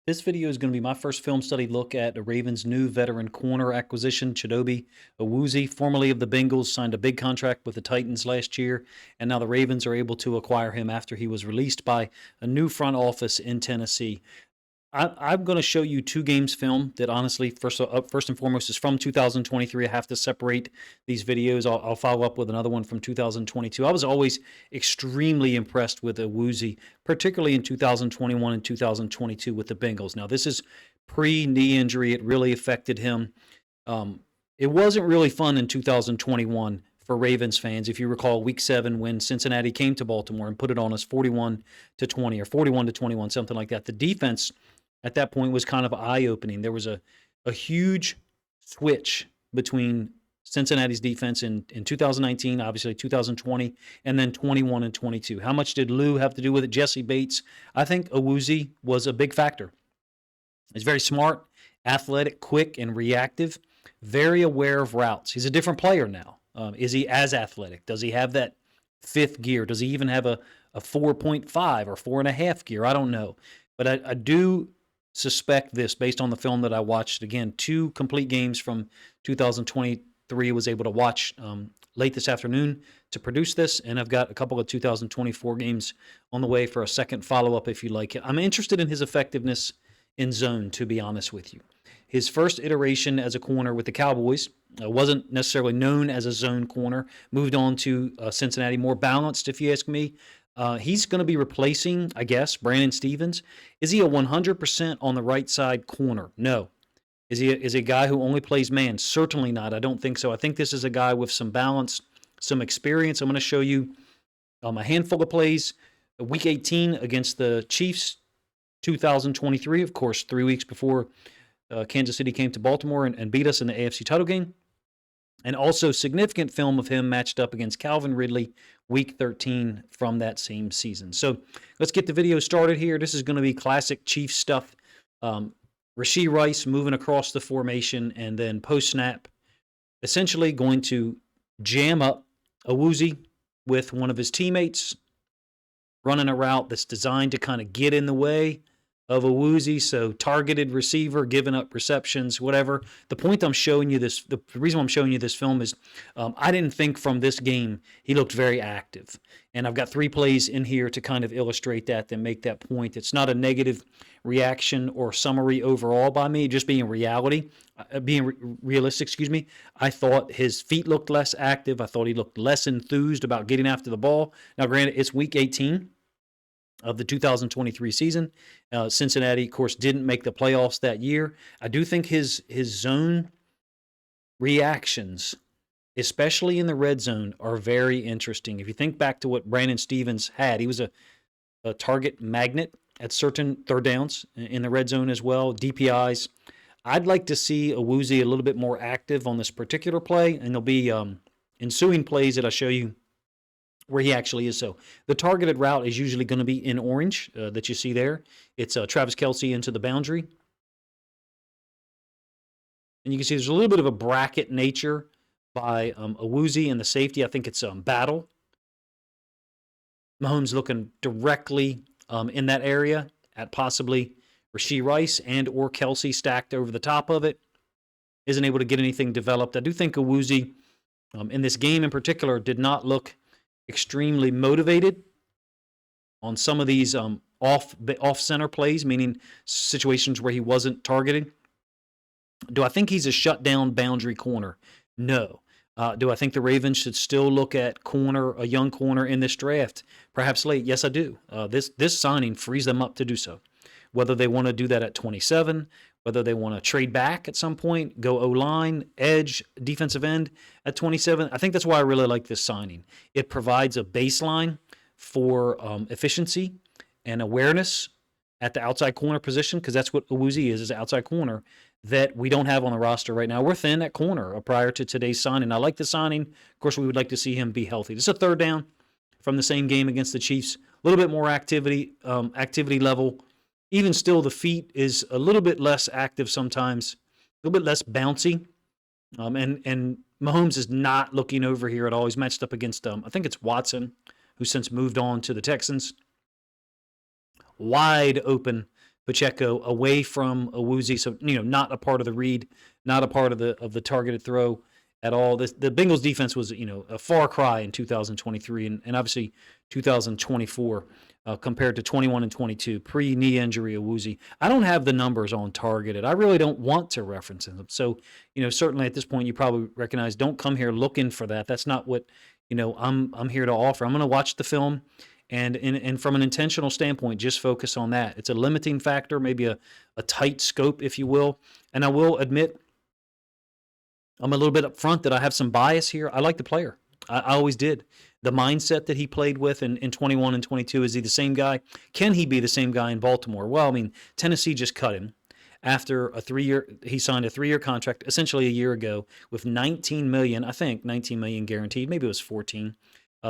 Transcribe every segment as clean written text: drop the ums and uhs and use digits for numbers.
This video is going to be my first film study look at the Ravens' new veteran corner acquisition, Chidobe Awuzie, formerly of the Bengals, signed a big contract with the Titans last year, and now the Ravens are able to acquire him after he was released by a new front office in Tennessee. I'm going to show you two games film that honestly, first and foremost, is from 2023. I have to separate these videos. I'll follow up with another one from 2022. I was always extremely impressed with Awuzie, particularly in 2021 and 2022 with the Bengals. Now, this is pre-knee injury. It really affected him. It wasn't really fun in 2021 for Ravens fans. If you recall, Week 7 when Cincinnati came to Baltimore and put it on us 41-20 or 41-21, something like that. The defense at that point was kind of eye-opening. There was a huge switch between Cincinnati's defense in 2019, obviously 2020, and then 21 and 22. How much did Lou have to do with it? Jesse Bates. I think Awuzie was a big factor. He's very smart, athletic, quick, and reactive, very aware of routes. He's a different player now. Is he as athletic? Does he have that fifth gear? Does he even have a 4.5 or 4.5 gear? I don't know. But I do suspect this based on the film that I watched. Again, two complete games from 2023 I was able to watch late this afternoon to produce this, and I've got a couple of 2024 games on the way for a second follow-up if you like it. I'm interested in his effectiveness in zone, to be honest with you. His first iteration as a corner with the Cowboys wasn't necessarily known as a zone corner, moved on to Cincinnati, more balanced if you ask me. He's going to be replacing, I guess, Brandon Stevens. Is he a 100% on the right side corner? No. Is he a guy who only plays man? Certainly not. I don't think so. I think this is a guy with some balance, some experience. I'm going to show you a handful of plays. Week 18 against the Chiefs, 2023, of course, 3 weeks before Kansas City came to Baltimore and beat us in the AFC title game. And also significant film of him matched up against Calvin Ridley, Week 13 from that same season. So let's get the video started here. This is going to be classic Chiefs stuff. Rashee Rice moving across the formation and then post-snap, essentially going to jam up Awuzie with one of his teammates, running a route that's designed to kind of get in the way of Awuzie, so targeted receiver, giving up receptions, whatever. The point I'm showing you this, the reason I'm showing you this film is I didn't think from this game he looked very active. And I've got 3 plays in here to kind of illustrate that and make that point. It's not a negative reaction or summary overall by me, just being realistic, excuse me. I thought his feet looked less active. I thought he looked less enthused about getting after the ball. Now, granted, it's Week 18 of the 2023 season. Cincinnati, of course, didn't make the playoffs that year. I do think his zone reactions, especially in the red zone, are very interesting. If you think back to what Brandon Stevens had, he was a target magnet at certain third downs in the red zone as well, DPIs. I'd like to see Awuzie a little bit more active on this particular play, and there'll be ensuing plays that I'll show you where he actually is. So the targeted route is usually going to be in orange that you see there. It's Travis Kelce into the boundary. And you can see there's a little bit of a bracket nature by Awuzie and the safety. I think it's Battle. Mahomes looking directly in that area at possibly Rashee Rice and or Kelce stacked over the top of it. Isn't able to get anything developed. I do think Awuzie in this game in particular did not look extremely motivated on some of these off-center plays, meaning situations where he wasn't targeted. Do I think he's a shutdown boundary corner? No. Do I think the Ravens should still look at a young corner in this draft, perhaps late? Yes, I do. This signing frees them up to do so. Whether they want to do that at 27, whether they want to trade back at some point, go O-line, edge, defensive end at 27. I think that's why I really like this signing. It provides a baseline for efficiency and awareness at the outside corner position, because that's what Awuzie is an outside corner that we don't have on the roster right now. We're thin at corner prior to today's signing. I like the signing. Of course, we would like to see him be healthy. This is a third down from the same game against the Chiefs. A little bit more activity level. Even still, the feet is a little bit less active sometimes, a little bit less bouncy. And Mahomes is not looking over here at all. He's matched up against, I think it's Watson, who since moved on to the Texans. Wide open Pacheco away from Awuzie, so not a part of the read, not a part of the targeted throw at all. The Bengals defense was a far cry in 2023 and obviously 2024 compared to 21 and 22 pre knee injury Awuzie. I don't have the numbers on targeted. I really don't want to reference them. So certainly at this point you probably recognize, don't come here looking for that. That's not what I'm here to offer. I'm going to watch the film. And from an intentional standpoint, just focus on that. It's a limiting factor, maybe a tight scope, if you will. And I will admit, I'm a little bit upfront that I have some bias here. I like the player. I always did. The mindset that he played with in 21 and 22, is he the same guy? Can he be the same guy in Baltimore? Well, I mean, Tennessee just cut him after he signed a 3-year contract essentially a year ago with $19 million, I think $19 million guaranteed. Maybe it was 14.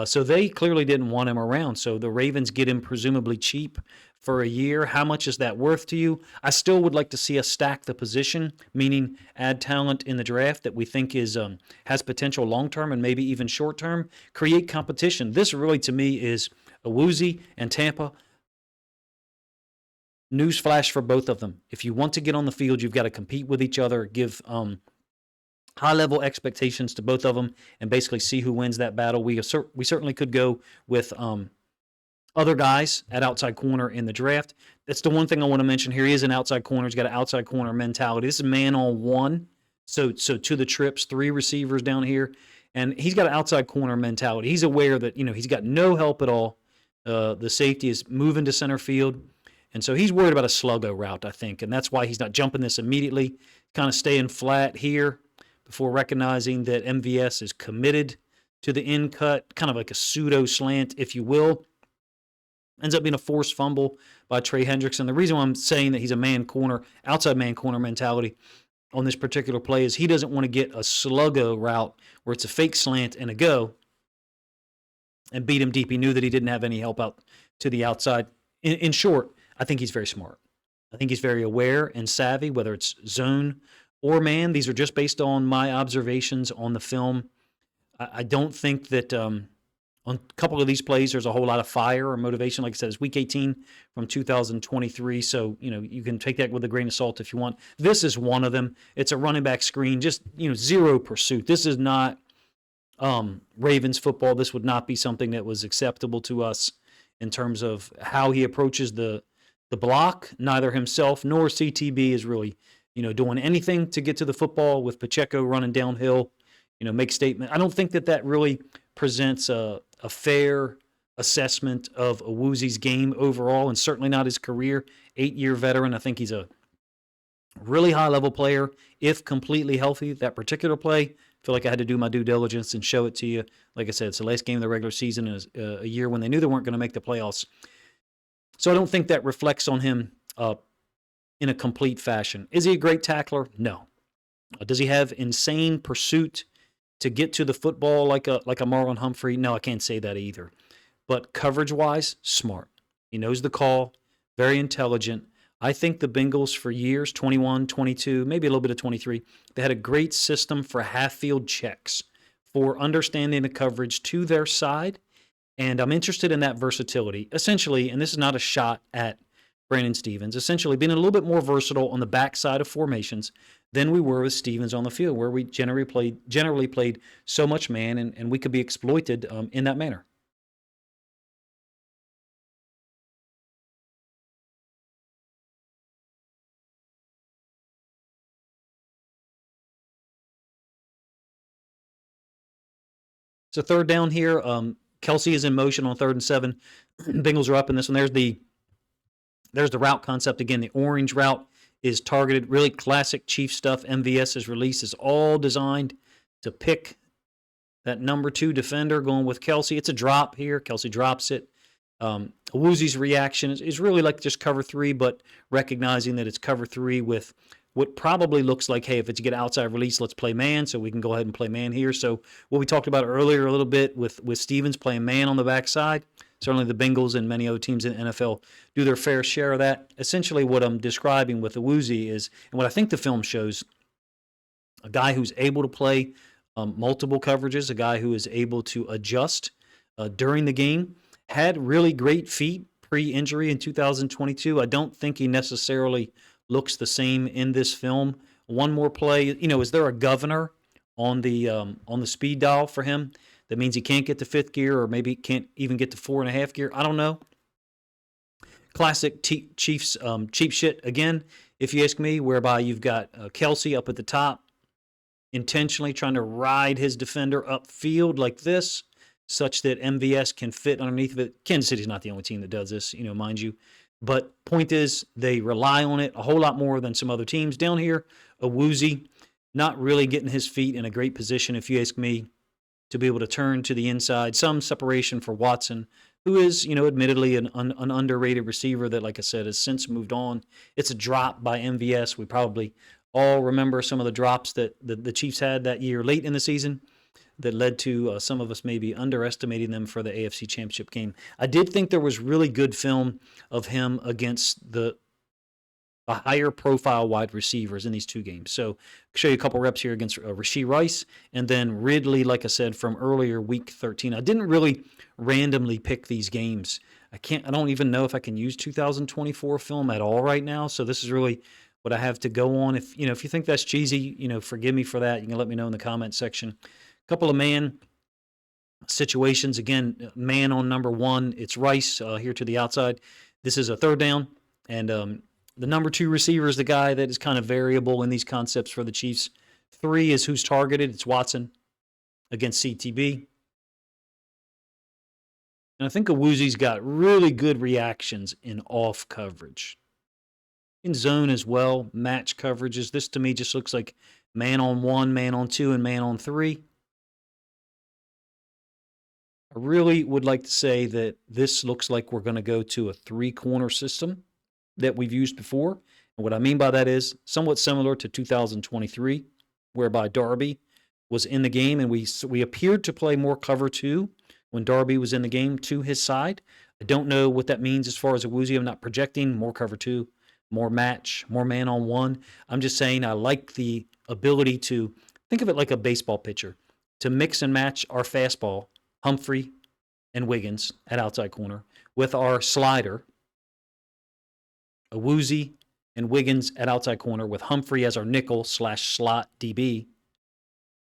So they clearly didn't want him around. So the Ravens get him presumably cheap for a year. How much is that worth to you? I still would like to see us stack the position, meaning add talent in the draft that we think has potential long-term and maybe even short-term. Create competition. This really, to me, is Awuzie and Tampa. Newsflash for both of them. If you want to get on the field, you've got to compete with each other, give high-level expectations to both of them, and basically see who wins that battle. We certainly could go with other guys at outside corner in the draft. That's the one thing I want to mention here. He is an outside corner. He's got an outside corner mentality. This is man-on-one, so to the trips, 3 receivers down here, and he's got an outside corner mentality. He's aware that he's got no help at all. The safety is moving to center field, and so he's worried about a sluggo route, I think, and that's why he's not jumping this immediately, kind of staying flat here, before recognizing that MVS is committed to the in cut, kind of like a pseudo slant, if you will. Ends up being a forced fumble by Trey Hendrickson. The reason why I'm saying that he's a outside man corner mentality on this particular play is he doesn't want to get a sluggo route where it's a fake slant and a go and beat him deep. He knew that he didn't have any help out to the outside. In short, I think he's very smart. I think he's very aware and savvy, whether it's zone or man. These are just based on my observations on the film. I don't think that on a couple of these plays there's a whole lot of fire or motivation. Like I said, it's week 18 from 2023, so you can take that with a grain of salt if you want. This is one of them. It's a running back screen, just zero pursuit. This is not Ravens football. This would not be something that was acceptable to us in terms of how he approaches the block. Neither himself nor CTB is really doing anything to get to the football, with Pacheco running downhill, make statement. I don't think that really presents a fair assessment of Awuzie's game overall, and certainly not his career. 8-year veteran. I think he's a really high-level player if completely healthy. That particular play, I feel like I had to do my due diligence and show it to you. Like I said, it's the last game of the regular season, a year when they knew they weren't going to make the playoffs. So I don't think that reflects on him in a complete fashion. Is he a great tackler? No. Does he have insane pursuit to get to the football like a Marlon Humphrey? No, I can't say that either. But coverage-wise, smart. He knows the call, very intelligent. I think the Bengals for years, 21, 22, maybe a little bit of 23, they had a great system for half-field checks, for understanding the coverage to their side, and I'm interested in that versatility. Essentially, and this is not a shot at Brandon Stephens, essentially being a little bit more versatile on the backside of formations than we were with Stephens on the field, where we generally played so much man, and we could be exploited in that manner. So third down here, Kelsey is in motion on 3rd and 7. Bengals are up in this one. There's the route concept again. The orange route is targeted, really classic Chief stuff. MVS's release is all designed to pick that number 2 defender, going with Kelsey. It's a drop here. Kelsey drops it. Awuzie's reaction is really like just cover 3, but recognizing that it's cover 3 with what probably looks like, hey, if it's get outside release, let's play man, so we can go ahead and play man here. So what we talked about earlier a little bit with Stephens playing man on the backside, certainly the Bengals and many other teams in the NFL do their fair share of that. Essentially what I'm describing with Awuzie is, and what I think the film shows, a guy who's able to play multiple coverages, a guy who is able to adjust during the game, had really great feet, pre-injury in 2022. I don't think he necessarily looks the same in this film. One more play, is there a governor on the speed dial for him that means he can't get to fifth gear, or maybe can't even get to 4.5 gear? I don't know. Classic Chiefs cheap shit again, if you ask me, whereby you've got Kelsey up at the top, intentionally trying to ride his defender upfield like this, such that MVS can fit underneath of it. Kansas City's not the only team that does this, mind you. But point is, they rely on it a whole lot more than some other teams. Down here, Awuzie not really getting his feet in a great position, if you ask me, to be able to turn to the inside. Some separation for Watson, who is, admittedly an underrated receiver that, like I said, has since moved on. It's a drop by MVS. We probably all remember some of the drops that the Chiefs had that year late in the season that led to some of us maybe underestimating them for the AFC Championship game. I did think there was really good film of him against the higher profile wide receivers in these two games. So I'll show you a couple reps here against Rashee Rice, and then Ridley, like I said, from earlier week 13. I didn't really randomly pick these games. I don't even know if I can use 2024 film at all right now. So this is really what I have to go on. If you think that's cheesy, forgive me for that. You can let me know in the comment section. A couple of man situations. Again, man on number one, it's Rice here to the outside. This is a third down, and the number two receiver is the guy that is kind of variable in these concepts for the Chiefs. 3 is who's targeted. It's Watson against CTB. And I think Awuzie's got really good reactions in off coverage. In zone as well, match coverages. This to me just looks like man on 1, man on 2, and man on 3. I really would like to say that this looks like we're going to go to a 3-corner system that we've used before. And what I mean by that is somewhat similar to 2023, whereby Darby was in the game, and we appeared to play more cover 2 when Darby was in the game to his side. I don't know what that means as far as Awuzie. I'm not projecting more cover 2, more match, more man on 1. I'm just saying I like the ability to think of it like a baseball pitcher, to mix and match our fastball, Humphrey and Wiggins at outside corner, with our slider, Awuzie and Wiggins at outside corner, with Humphrey as our nickel/slot DB,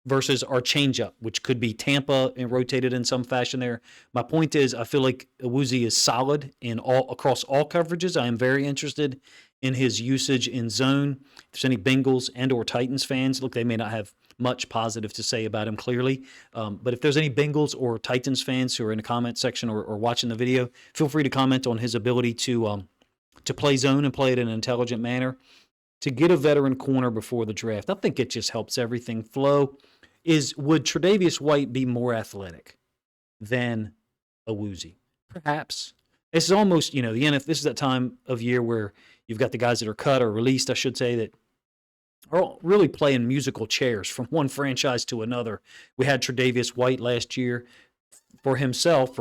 versus our changeup, which could be Tampa and rotated in some fashion there. My point is, I feel like Awuzie is solid across all coverages. I am very interested in his usage in zone. If there's any Bengals and or Titans fans, look, they may not have much positive to say about him clearly. But if there's any Bengals or Titans fans who are in the comment section or watching the video, feel free to comment on his ability to play zone and play it in an intelligent manner. To get a veteran corner before the draft, I think it just helps everything flow. Would Tre'Davious White be more athletic than Awuzie? Perhaps. This is almost, the NFL, this is that time of year where you've got the guys that are cut or released, I should say, that are really playing musical chairs from one franchise to another. We had Tre'Davious White last year for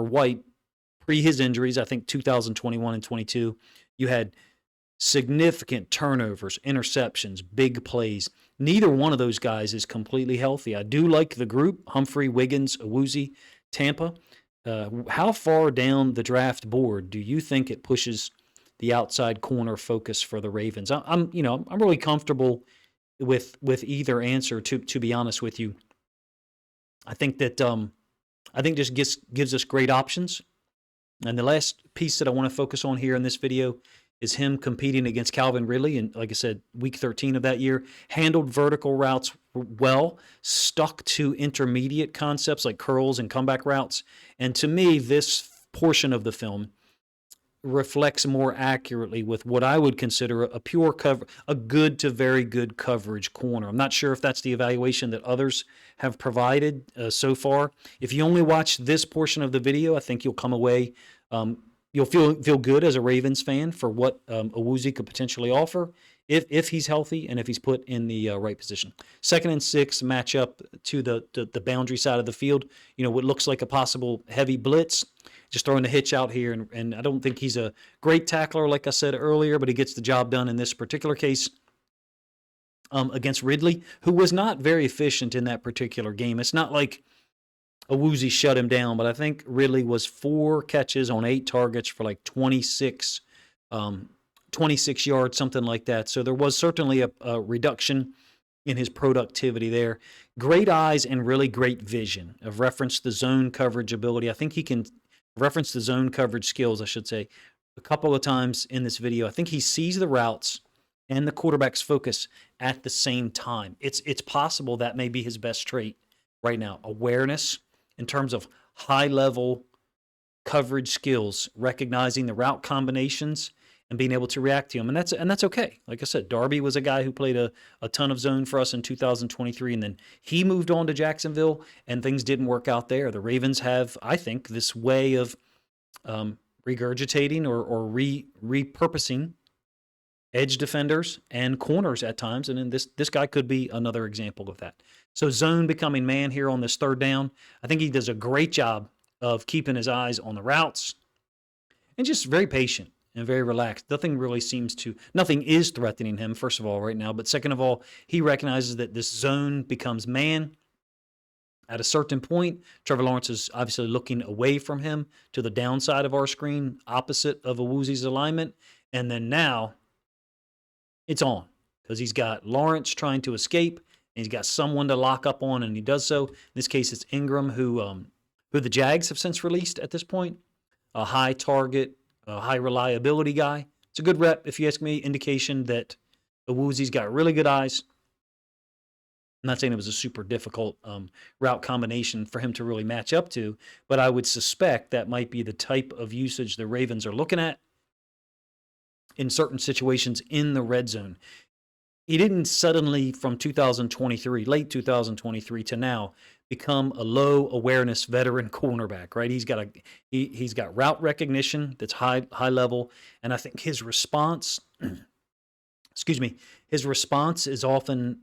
White, pre his injuries, I think 2021 and 22. You had significant turnovers, interceptions, big plays. Neither one of those guys is completely healthy. I do like the group, Humphrey, Wiggins, Awuzie, Tampa. How far down the draft board do you think it pushes the outside corner focus for the Ravens? I'm really comfortable with either answer, to be honest with you. I think that this gives us great options. And the last piece that I want to focus on here in this video is him competing against Calvin Ridley. And like I said, week 13 of that year, handled vertical routes well, stuck to intermediate concepts like curls and comeback routes. And to me, this portion of the film reflects more accurately with what I would consider a pure cover, a good to very good coverage corner. I'm not sure if that's the evaluation that others have provided so far. If you only watch this portion of the video, I think you'll come away, you'll feel good as a Ravens fan for what Awuzie could potentially offer if he's healthy and if he's put in the right position. 2nd and 6 matchup to the boundary side of the field. What looks like a possible heavy blitz. Just throwing the hitch out here, and I don't think he's a great tackler, like I said earlier, but he gets the job done in this particular case against Ridley, who was not very efficient in that particular game. It's not like Awuzie shut him down, but I think Ridley was 4 catches on 8 targets for like um, 26 yards, something like that. So there was certainly a reduction in his productivity there. Great eyes and really great vision. I've referenced the zone coverage ability. I think he can reference the zone coverage skills, I should say, a couple of times in this video. I think he sees the routes and the quarterback's focus at the same time. It's possible that may be his best trait right now. Awareness in terms of high level coverage skills, recognizing the route combinations and being able to react to them. And that's okay. Like I said, Darby was a guy who played a ton of zone for us in 2023, and then he moved on to Jacksonville, and things didn't work out there. The Ravens have, I think, this way of regurgitating or repurposing edge defenders and corners at times, and then this guy could be another example of that. So zone becoming man here on this third down. I think he does a great job of keeping his eyes on the routes and just very patient and very relaxed. Nothing is threatening him, first of all, right now. But second of all, he recognizes that this zone becomes man. At a certain point, Trevor Lawrence is obviously looking away from him to the downside of our screen, opposite of Awuzie's alignment. And then now it's on because he's got Lawrence trying to escape and he's got someone to lock up on, and he does so. In this case, it's Ingram, who the Jags have since released at this point. A high target, a high reliability guy. It's a good rep, if you ask me, indication that Awuzie's got really good eyes. I'm not saying it was a super difficult route combination for him to really match up to, but I would suspect that might be the type of usage the Ravens are looking at in certain situations in the red zone. He didn't suddenly, from 2023, late 2023 to now, become a low awareness veteran cornerback, right? He's got route recognition that's high level, and I think his response, his response is often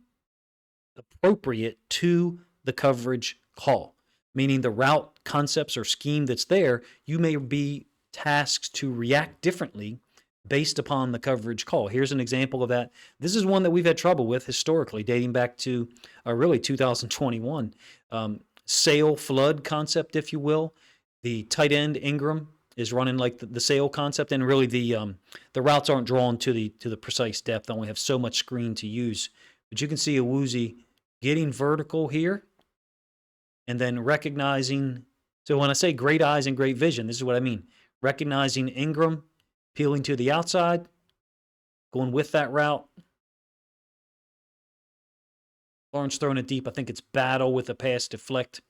appropriate to the coverage call, meaning the route concepts or scheme that's there, you may be tasked to react differently based upon the coverage call. Here's an example of that. This is one that we've had trouble with historically, dating back to really 2021. Sail flood concept, if you will. The tight end Ingram is running like the sail concept, and really the routes aren't drawn to the precise depth. I only have so much screen to use. But you can see Awuzie getting vertical here and then recognizing. So when I say great eyes and great vision, this is what I mean. Recognizing Ingram, peeling to the outside, going with that route. Lawrence throwing it deep. I think it's Battle with a pass deflected.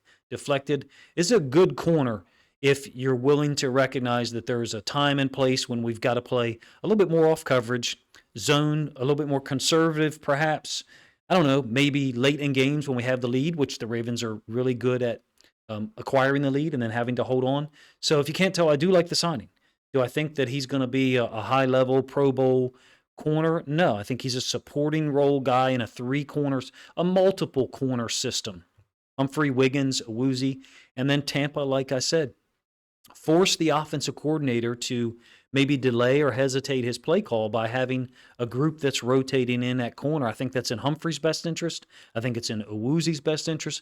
This is a good corner if you're willing to recognize that there's a time and place when we've got to play a little bit more off coverage, zone, a little bit more conservative perhaps. I don't know, maybe late in games when we have the lead, which the Ravens are really good at acquiring the lead and then having to hold on. So if you can't tell, I do like the signing. Do I think that he's going to be a high-level Pro Bowl corner? No, I think he's a supporting role guy in a multiple corner system. Humphrey, Wiggins, Awuzie, and then Tampa, like I said, force the offensive coordinator to maybe delay or hesitate his play call by having a group that's rotating in at corner. I think that's in Humphrey's best interest. I think it's in Awuzie's best interest.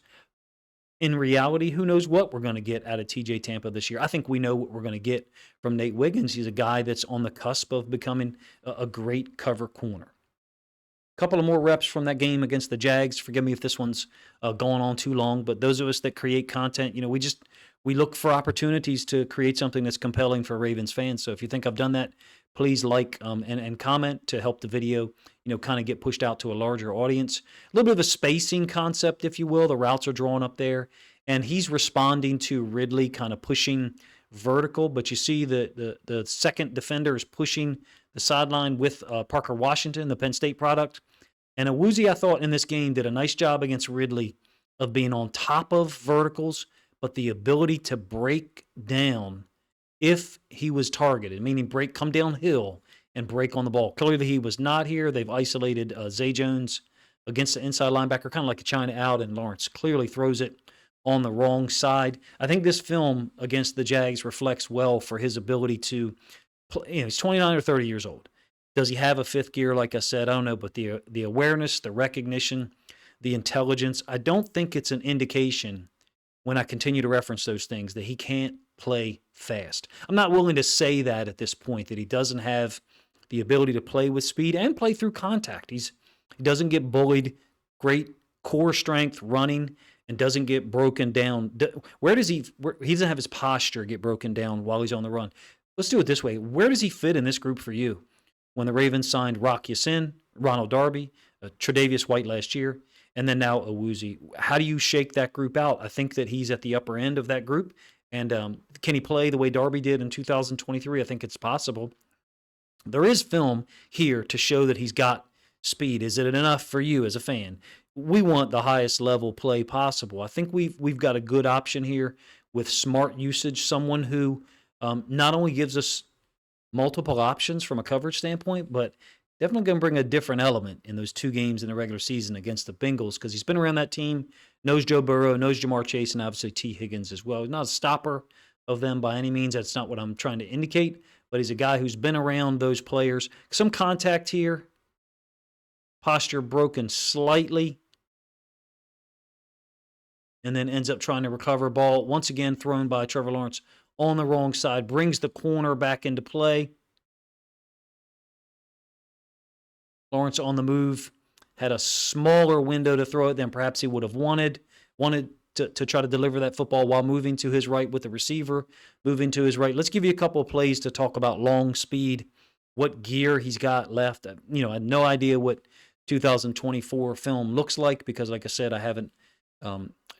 In reality, who knows what we're going to get out of TJ Tampa this year. I think we know what we're going to get from Nate Wiggins. He's a guy that's on the cusp of becoming a great cover corner. A couple of more reps from that game against the Jags. Forgive me if this one's going on too long, but those of us that create content, we look for opportunities to create something that's compelling for Ravens fans. So if you think I've done that, please like and comment to help the video, kind of get pushed out to a larger audience. A little bit of a spacing concept, if you will. The routes are drawn up there, and he's responding to Ridley kind of pushing vertical. But you see the second defender is pushing the sideline with Parker Washington, the Penn State product. And Awuzie, I thought, in this game did a nice job against Ridley of being on top of verticals, but the ability to break down if he was targeted, meaning come downhill and break on the ball. Clearly he was not here. They've isolated Zay Jones against the inside linebacker, kind of like a China out, and Lawrence clearly throws it on the wrong side. I think this film against the Jags reflects well for his ability to play. He's 29 or 30 years old. Does he have a fifth gear? Like I said, I don't know, but the awareness, the recognition, the intelligence, I don't think it's an indication when I continue to reference those things, that he can't play fast. I'm not willing to say that at this point, that he doesn't have the ability to play with speed and play through contact. He doesn't get bullied, great core strength running, and doesn't get broken down. Where does he doesn't have his posture get broken down while he's on the run. Let's do it this way. Where does he fit in this group for you? When the Ravens signed Rock Ya-Sin, Ronald Darby, Tre'Davious White last year, and then now Awuzie. How do you shake that group out? I think that he's at the upper end of that group. And can he play the way Darby did in 2023? I think it's possible. There is film here to show that he's got speed. Is it enough for you as a fan? We want the highest level play possible. I think we've got a good option here with smart usage, someone who not only gives us multiple options from a coverage standpoint, but definitely going to bring a different element in those 2 games in the regular season against the Bengals, because he's been around that team, knows Joe Burrow, knows Jamar Chase, and obviously T. Higgins as well. He's not a stopper of them by any means. That's not what I'm trying to indicate, but he's a guy who's been around those players. Some contact here. Posture broken slightly. And then ends up trying to recover. Ball, once again, thrown by Trevor Lawrence on the wrong side. Brings the corner back into play. Lawrence on the move. Had a smaller window to throw it than perhaps he would have wanted. Wanted to try to deliver that football while moving to his right with the receiver. Moving to his right. Let's give you a couple of plays to talk about long speed. What gear he's got left. I had no idea what 2024 film looks like because, like I said, I haven't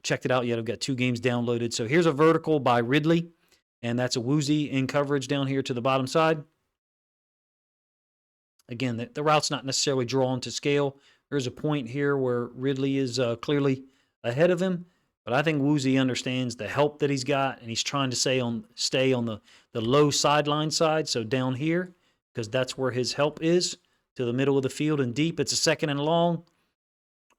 checked it out yet. I've got 2 games downloaded. So here's a vertical by Ridley, and that's Awuzie in coverage down here to the bottom side. Again, the route's not necessarily drawn to scale. There's a point here where Ridley is clearly ahead of him, but I think Awuzie understands the help that he's got, and he's trying to stay on the low sideline side, so down here, because that's where his help is, to the middle of the field and deep. It's a 2nd and long.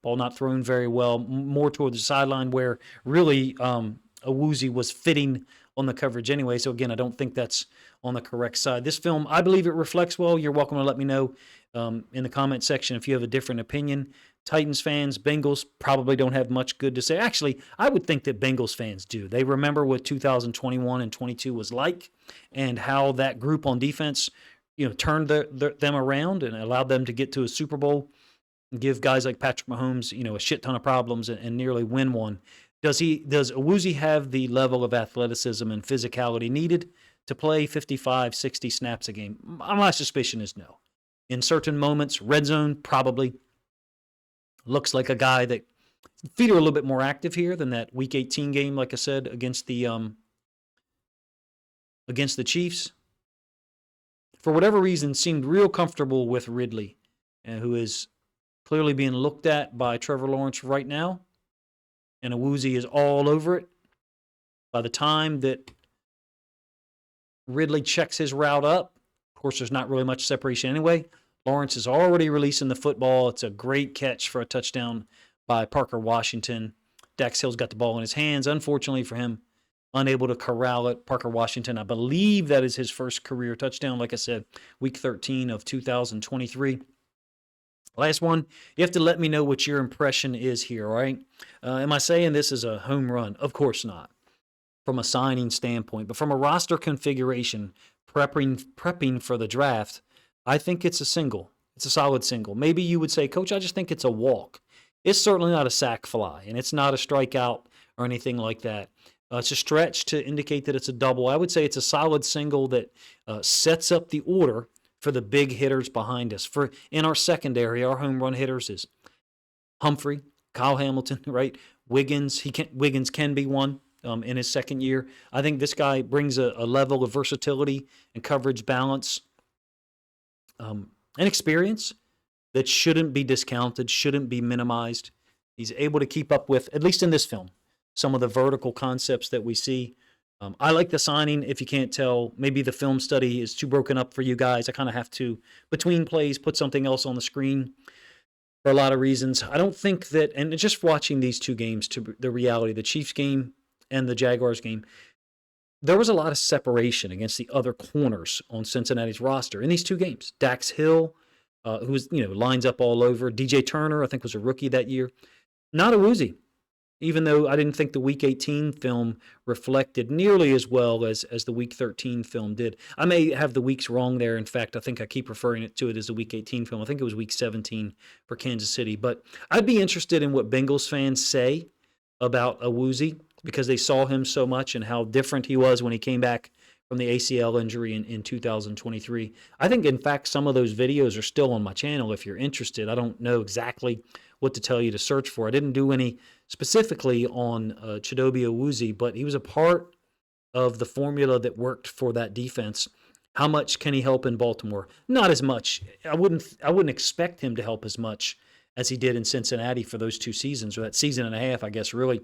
Ball not thrown very well, more toward the sideline where really Awuzie was fitting on the coverage anyway. So, again, I don't think that's on the correct side. This film, I believe it reflects well. You're welcome to let me know in the comment section if you have a different opinion. Titans fans, Bengals probably don't have much good to say. Actually, I would think that Bengals fans do. They remember what 2021 and 22 was like and how that group on defense turned them around and allowed them to get to a Super Bowl and give guys like Patrick Mahomes, a shit ton of problems and nearly win one. Does Awuzie have the level of athleticism and physicality needed to play 55, 60 snaps a game? My suspicion is no. In certain moments, red zone, probably. Looks like a guy that feet are a little bit more active here than that Week 18 game, like I said, against the Chiefs. For whatever reason, seemed real comfortable with Ridley, who is clearly being looked at by Trevor Lawrence right now. And Awuzie is all over it. By the time that Ridley checks his route up, of course, there's not really much separation anyway. Lawrence is already releasing the football. It's a great catch for a touchdown by Parker Washington. Dax Hill's got the ball in his hands. Unfortunately for him, unable to corral it. Parker Washington, I believe that is his first career touchdown. Like I said, Week 13 of 2023. Last one, you have to let me know what your impression is here, all right? Am I saying this is a home run? Of course not, from a signing standpoint. But from a roster configuration, prepping for the draft, I think it's a single. It's a solid single. Maybe you would say, Coach, I just think it's a walk. It's certainly not a sack fly, and it's not a strikeout or anything like that. It's a stretch to indicate that it's a double. I would say it's a solid single that sets up the order for the big hitters behind us. In our secondary, our home run hitters is Humphrey, Kyle Hamilton, right? Wiggins. Wiggins can be one in his second year. I think this guy brings a level of versatility and coverage balance and experience that shouldn't be discounted, shouldn't be minimized. He's able to keep up with, at least in this film, some of the vertical concepts that we see. I like the signing. If you can't tell, maybe the film study is too broken up for you guys. I kind of have to, between plays, put something else on the screen for a lot of reasons. I don't think that, and just watching these 2 games, to the reality, the Chiefs game and the Jaguars game, there was a lot of separation against the other corners on Cincinnati's roster in these 2 games. Dax Hill, who was, lines up all over. DJ Turner, I think, was a rookie that year. Not Awuzie. even though I didn't think the Week 18 film reflected nearly as well as the Week 13 film did. I may have the weeks wrong there. In fact, I think I keep referring to it as the Week 18 film. I think it was Week 17 for Kansas City. But I'd be interested in what Bengals fans say about Awuzie because they saw him so much and how different he was when he came back from the ACL injury in 2023. I think, in fact, some of those videos are still on my channel if you're interested. I don't know exactly what to tell you to search for. I didn't do any specifically on Chidobe Awuzie, but he was a part of the formula that worked for that defense. How much can he help in Baltimore? Not as much. I wouldn't expect him to help as much as he did in Cincinnati for those 2 seasons, or that season and a half, I guess, really,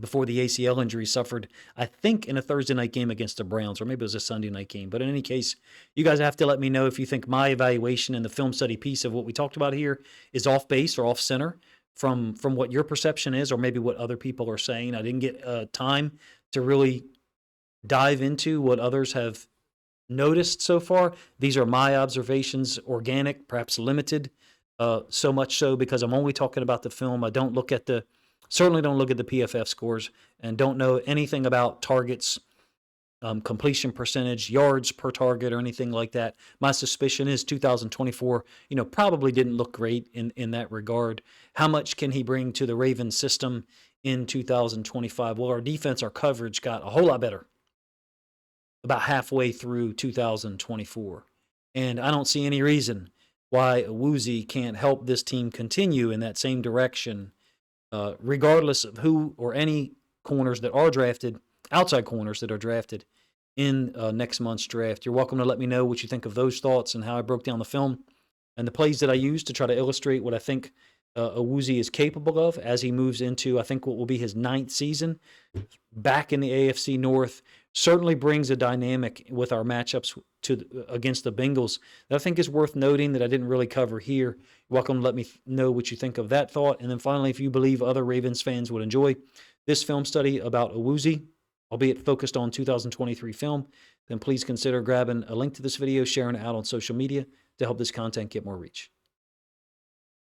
before the ACL injury suffered, I think, in a Thursday night game against the Browns, or maybe it was a Sunday night game. But in any case, you guys have to let me know if you think my evaluation and the film study piece of what we talked about here is off base or off center from what your perception is, or maybe what other people are saying. I didn't get time to really dive into what others have noticed so far. These are my observations, organic, perhaps limited, so much so because I'm only talking about the film. I don't look at certainly don't look at the PFF scores, and don't know anything about targets, completion percentage, yards per target, or anything like that. My suspicion is 2024, probably didn't look great in that regard. How much can he bring to the Ravens system in 2025? Well, our defense, our coverage got a whole lot better about halfway through 2024. And I don't see any reason why Awuzie can't help this team continue in that same direction, regardless of who or any corners that are drafted, outside corners that are drafted in next month's draft. You're welcome to let me know what you think of those thoughts and how I broke down the film and the plays that I used to try to illustrate what I think Awuzie is capable of as he moves into, I think, what will be his 9th season back in the AFC North. Certainly brings a dynamic with our matchups against the Bengals that I think is worth noting that I didn't really cover here. You're welcome to let me know what you think of that thought. And then finally, if you believe other Ravens fans would enjoy this film study about Awuzie, albeit focused on 2023 film, then please consider grabbing a link to this video, sharing it out on social media to help this content get more reach.